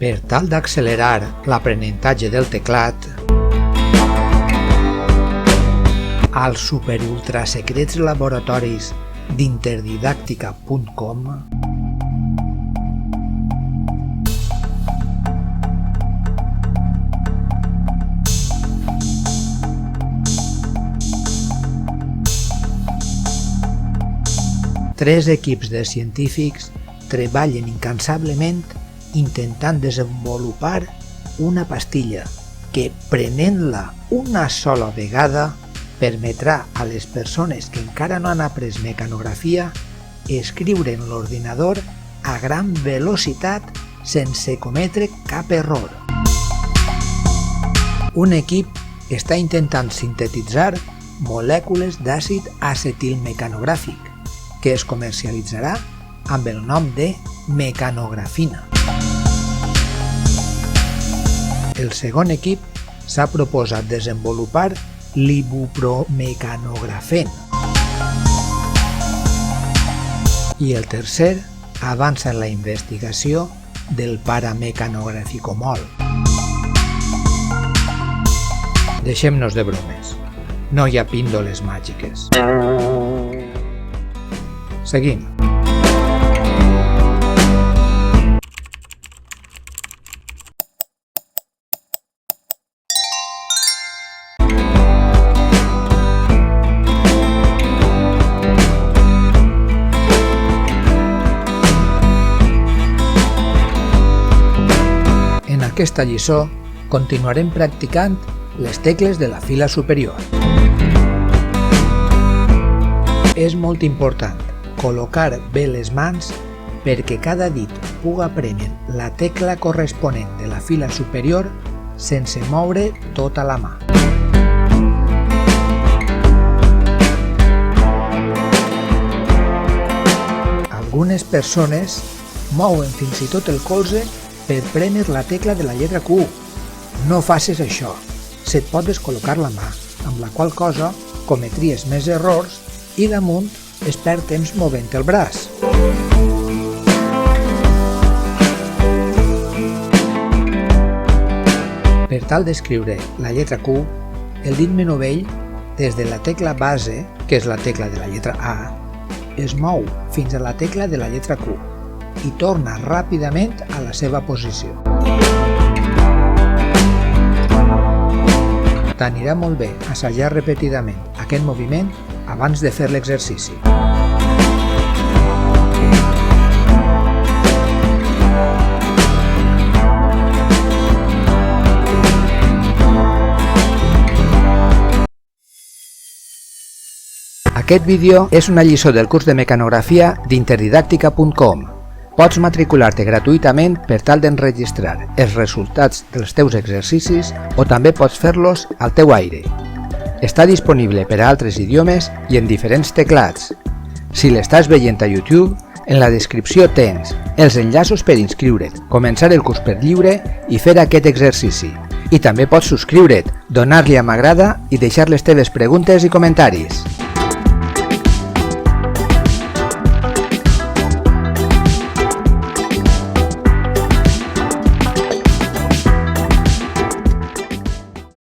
Per tal d'accelerar l'aprenentatge del teclat, als superultrasecrets laboratoris d'interdidàctica.com tres equips de científics treballen incansablement intentant desenvolupar una pastilla que, prenent-la una sola vegada, permetrà a les persones que encara no han après mecanografia escriure en l'ordinador a gran velocitat sense cometre cap error. Un equip està intentant sintetitzar molècules d'àcid acetilmecanogràfic, que es comercialitzarà amb el nom de mecanografina. El segon equip s'ha proposat desenvolupar l'ibupromecanografen. I el tercer avança en la investigació del paramecanograficomol. Deixem-nos de bromes. No hi ha píndoles màgiques. Seguim. En aquesta lliçó continuarem practicant les tecles de la fila superior. És molt important col·locar bé les mans perquè cada dit puga prémer la tecla corresponent de la fila superior sense moure tota la mà. Algunes persones mouen fins i tot el colze per prémer la tecla de la lletra Q. No facis això, se't pot descol·locar la mà, amb la qual cosa cometries més errors i damunt es perd temps movent el braç. Per tal d'escriure la lletra Q, el dit menovell, des de la tecla base, que és la tecla de la lletra A, es mou fins a la tecla de la lletra Q i torna ràpidament a la seva posició. T'anirà molt bé assajar repetidament aquest moviment abans de fer l'exercici. Aquest vídeo és una lliçó del curs de mecanografia d'interdidàctica.com. Pots matricular-te gratuïtament per tal d'enregistrar els resultats dels teus exercicis o també pots fer-los al teu aire. Està disponible per a altres idiomes i en diferents teclats. Si l'estàs veient a YouTube, en la descripció tens els enllaços per inscriure't, començar el curs per lliure i fer aquest exercici. I també pots subscriure't, donar-li a m'agrada i deixar les teves preguntes i comentaris.